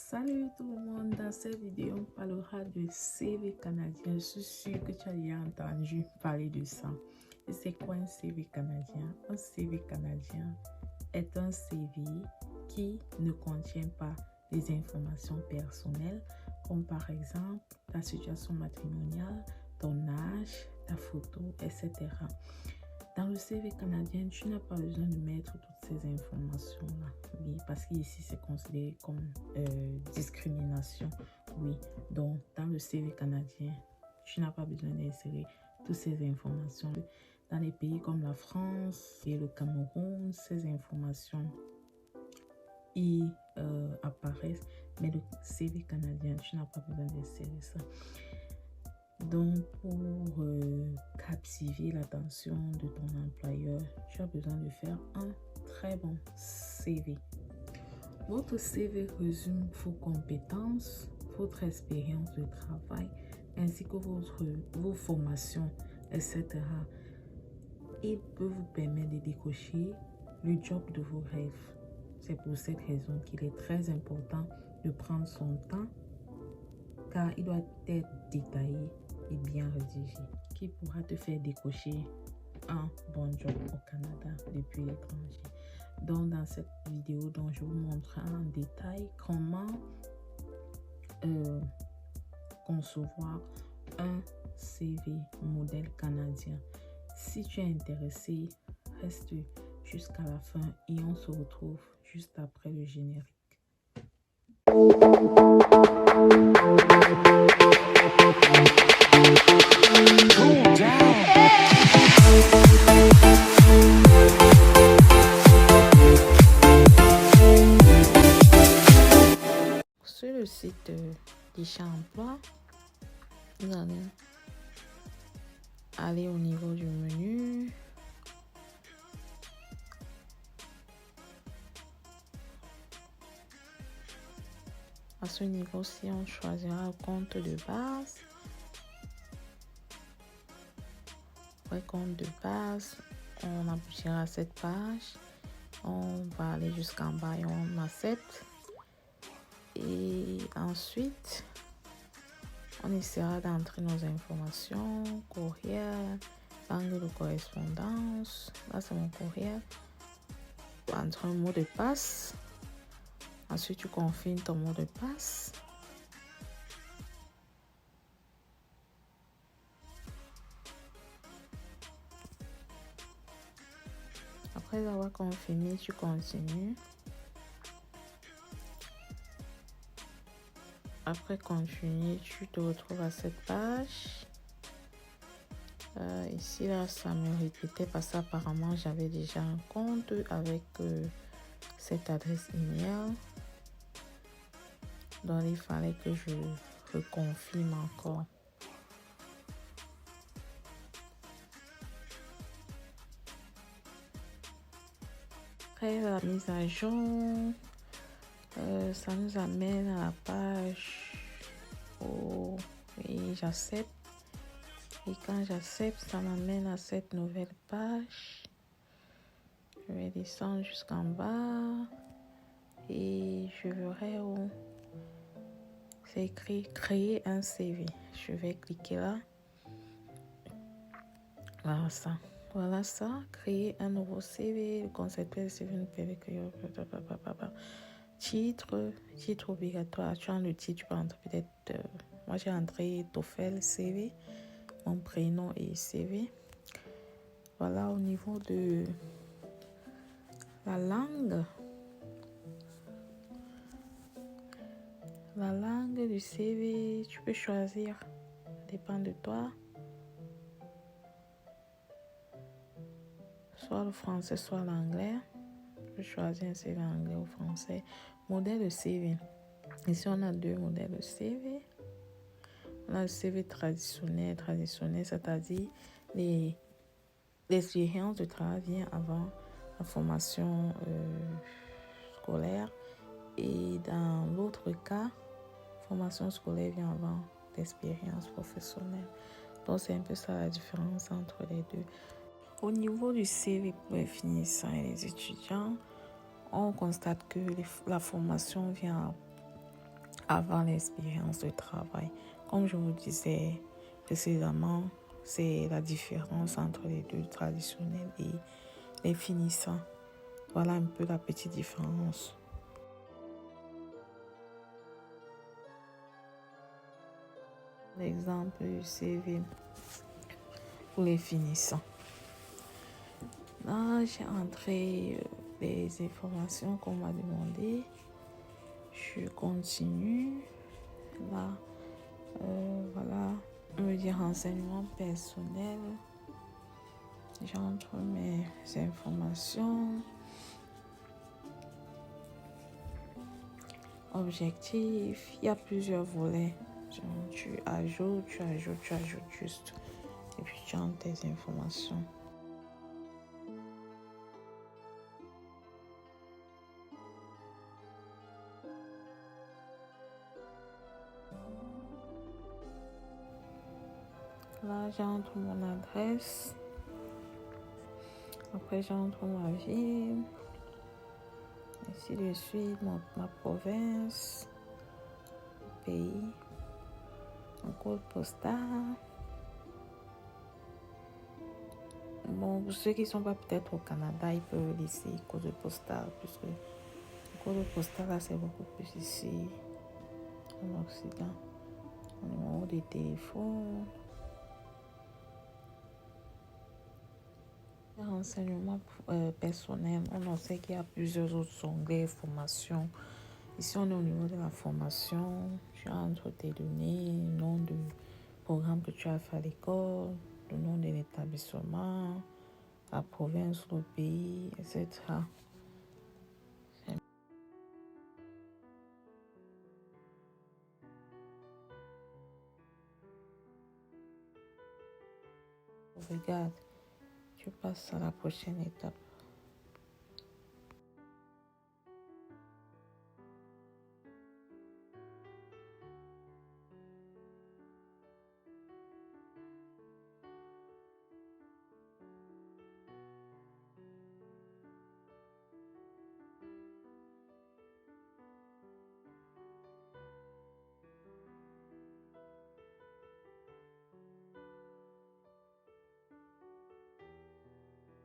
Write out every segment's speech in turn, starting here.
Salut tout le monde, dans cette vidéo on parlera de CV canadien. Je suis sûre que tu as déjà entendu parler de ça. Et c'est quoi un CV canadien? Un CV canadien est un CV qui ne contient pas des informations personnelles comme par exemple ta situation matrimoniale, ton âge, ta photo, etc. Dans le CV canadien, tu n'as pas besoin de mettre toutes ces informations-là. Oui, parce qu'ici, c'est considéré comme discrimination. Oui, donc dans le CV canadien, tu n'as pas besoin d'insérer toutes ces informations. Dans les pays comme la France et le Cameroun, ces informations y apparaissent. Mais le CV canadien, tu n'as pas besoin d'insérer ça. Donc, pour captiver l'attention de ton employeur, tu as besoin de faire un très bon CV. Votre CV résume vos compétences, votre expérience de travail, ainsi que vos formations, etc. Il peut vous permettre de décocher le job de vos rêves. C'est pour cette raison qu'il est très important de prendre son temps, car il doit être détaillé et bien rédigé, qui pourra te faire décocher un bon job au Canada depuis l'étranger. Donc dans cette vidéo, je vous montrerai en détail comment concevoir un CV modèle canadien. Si tu es intéressé, reste jusqu'à la fin et on se retrouve juste après le générique. Sur le site d'Isha Emploi, vous allez aller au niveau du menu. À ce niveau-ci, on choisira le compte de base. Après compte de base, on aboutira à cette page. On va aller jusqu'en bas et on accepte. Et ensuite, on essaiera d'entrer nos informations, courriel, langue de correspondance. Là, c'est mon courriel. Entre un mot de passe. Ensuite, tu confirmes ton mot de passe. Après avoir confirmé, tu continues. Après continuer, tu te retrouves à cette page. Ici, là, ça me répétait parce qu'apparemment, j'avais déjà un compte avec cette adresse email. Donc, il fallait que je reconfirme encore. Après la mise à jour, ça nous amène à la page où oui, j'accepte. Et quand j'accepte, ça m'amène à cette nouvelle page. Je vais descendre jusqu'en bas et je verrai où c'est écrit créer un CV. Je vais cliquer là. Voilà ça. Voilà ça. Créer un nouveau CV. Le concept est CV. Titre obligatoire. Tu as le titre, tu peux entrer peut-être. Moi j'ai entré TOEFL CV. Mon prénom et CV. Voilà au niveau de la langue. La langue du CV, tu peux choisir. Ça dépend de toi. Soit le français, soit l'anglais. Je peux choisir un CV anglais ou français. Modèle de CV. Ici, on a deux modèles de CV. On a le CV traditionnel, c'est-à-dire l'expérience de travail vient avant la formation scolaire. Et dans l'autre cas, formation scolaire vient avant l'expérience professionnelle. Donc, c'est un peu ça la différence entre les deux. Au niveau du CV pour les finissants et les étudiants, on constate que la formation vient avant l'expérience de travail. Comme je vous disais précédemment, c'est la différence entre les deux, traditionnels et les finissants. Voilà un peu la petite différence. L'exemple du CV pour les finissants. Là, j'ai entré les informations qu'on m'a demandé. Je continue. Là, voilà, on me dit renseignements personnels. J'entre mes informations. Objectif, il y a plusieurs volets. Tu ajoutes juste. Et puis tu entres tes informations. Là, j'entre mon adresse. Après, j'entre ma ville. Ainsi de suite, ma province, pays, mon code postal. Bon, pour ceux qui ne sont pas peut-être au Canada, ils peuvent laisser le code postal, puisque le code postal, là, c'est beaucoup plus ici, en Occident. Le numéro de téléphone. Renseignements personnels, on sait qu'il y a plusieurs autres onglets, formation. Ici, on est au niveau de la formation. Tu entres tes données, le nom du programme que tu as fait à l'école, le nom de l'établissement, la province, le pays, etc. Regarde, tu passes à la prochaine étape.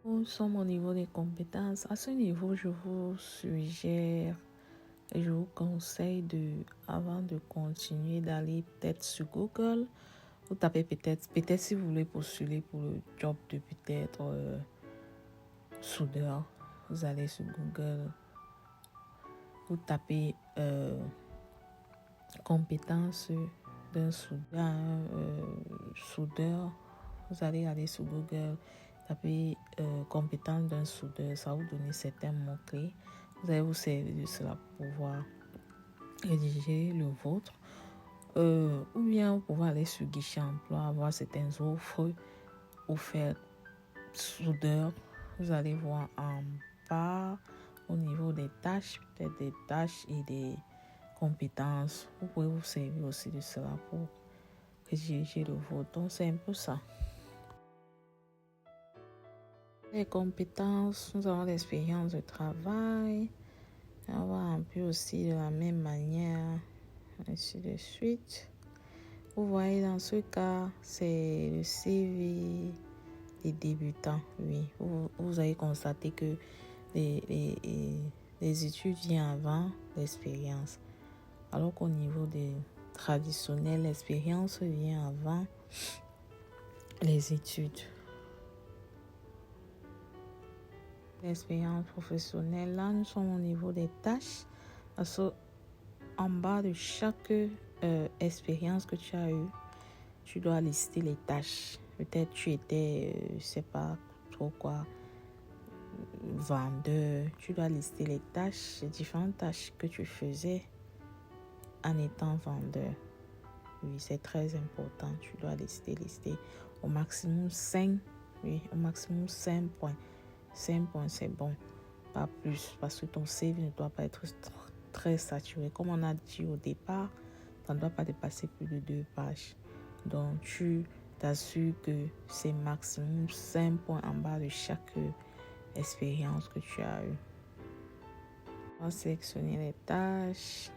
Où sont au niveau des compétences? À ce niveau, je vous suggère et je vous conseille avant de continuer, d'aller peut-être sur Google. Vous tapez peut-être si vous voulez postuler pour le job de peut-être soudeur. Vous allez sur Google, vous tapez compétences d'un soudeur. Vous allez aller sur Google, taper compétences d'un soudeur. Ça va vous donner certains mots-clés. Vous allez vous servir de cela pour pouvoir rédiger le vôtre. Ou bien vous pouvez aller sur Guichet Emploi, avoir certaines offres offertes soudeur. Vous allez voir en bas au niveau des tâches, peut-être des tâches et des compétences. Vous pouvez vous servir aussi de cela pour rédiger le vôtre. Donc c'est un peu ça. Les compétences, nous avons l'expérience de travail. On va un peu aussi de la même manière, ainsi de suite. Vous voyez, dans ce cas, c'est le CV des débutants. Oui, vous avez constaté que les études viennent avant l'expérience. Alors qu'au niveau des traditionnels, l'expérience vient avant les études. L'expérience professionnelle, là, nous sommes au niveau des tâches. En bas de chaque expérience que tu as eue, tu dois lister les tâches. Peut-être tu étais, je sais pas trop quoi, vendeur. Tu dois lister les tâches, les différentes tâches que tu faisais en étant vendeur. Oui, c'est très important. Tu dois lister au maximum 5. Oui, au maximum 5 points. 5 points, c'est bon. Pas plus, parce que ton CV ne doit pas être très saturé. Comme on a dit au départ, ça ne doit pas dépasser plus de 2 pages. Donc, tu t'assures que c'est maximum 5 points en bas de chaque expérience que tu as eue. On va sélectionner les tâches.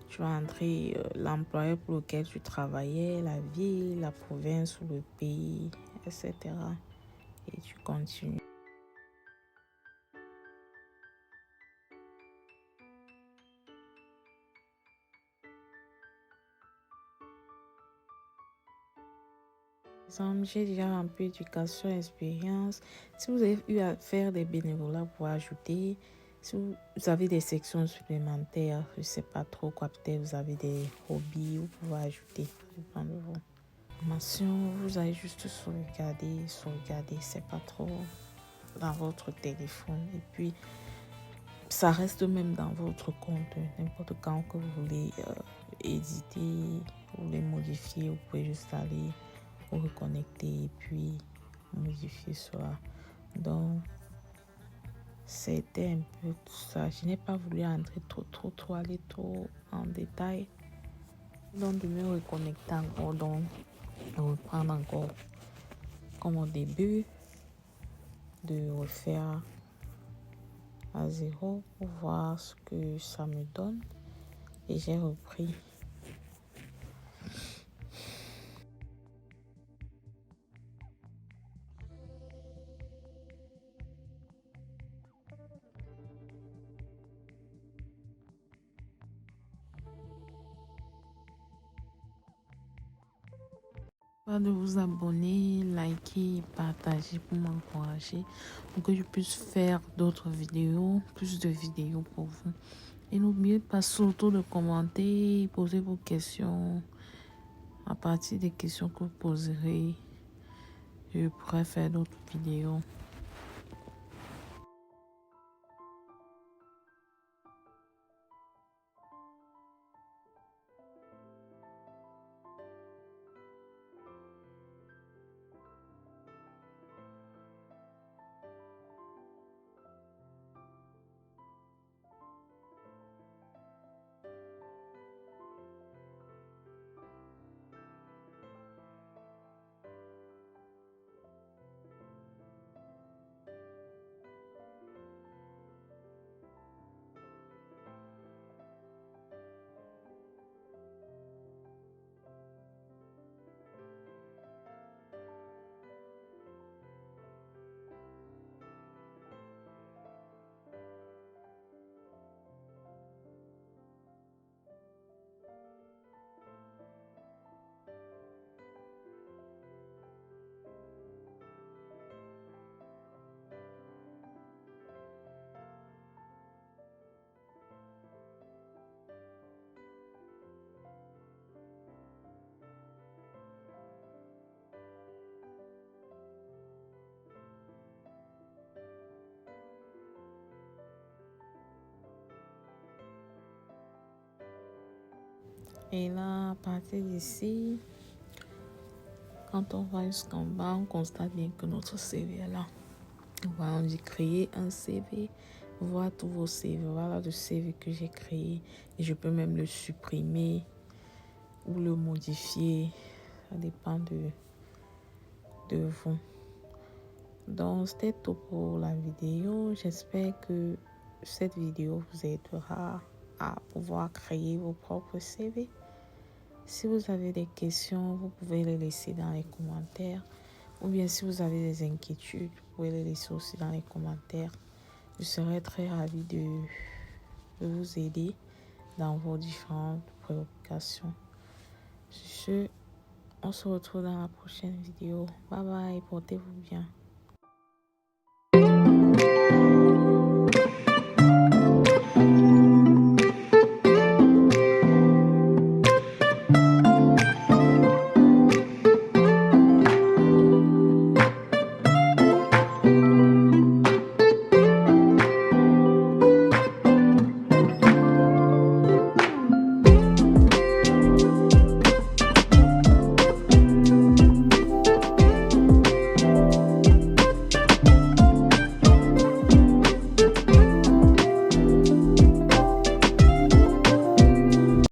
Tu vas entrer l'employeur pour lequel tu travaillais, la ville, la province ou le pays, etc. Et tu continues. J'ai déjà un peu d'éducation, expérience. Si vous avez eu à faire des bénévolats pour ajouter, si vous avez des sections supplémentaires, je ne sais pas trop quoi, peut-être vous avez des hobbies, vous pouvez ajouter. Ça dépend de vous. Formation, vous allez juste sauvegarder, c'est pas trop dans votre téléphone. Et puis, ça reste même dans votre compte. N'importe quand que vous voulez éditer, vous voulez modifier, vous pouvez juste aller vous reconnecter et puis modifier cela. Donc, c'était un peu tout ça. Je n'ai pas voulu entrer aller trop en détail. Donc, de me reconnecter encore, donc, reprendre encore comme au début, de refaire à zéro pour voir ce que ça me donne. Et j'ai repris. Pas de vous abonner, liker, partager pour m'encourager, pour que je puisse faire d'autres vidéos, plus de vidéos pour vous. Et n'oubliez pas surtout de commenter, poser vos questions. À partir des questions que vous poserez, je pourrai faire d'autres vidéos. Et là, à partir d'ici, quand on va jusqu'en bas, on constate bien que notre CV est là. Voilà, on dit créer un CV. Voilà tous vos CV. Voilà le CV que j'ai créé. Et je peux même le supprimer ou le modifier. Ça dépend de vous. Donc, c'était tout pour la vidéo. J'espère que cette vidéo vous aidera à pouvoir créer vos propres CV. Si vous avez des questions, vous pouvez les laisser dans les commentaires. Ou bien si vous avez des inquiétudes, vous pouvez les laisser aussi dans les commentaires. Je serai très ravie de vous aider dans vos différentes préoccupations. Sur ce, on se retrouve dans la prochaine vidéo. Bye bye, portez-vous bien.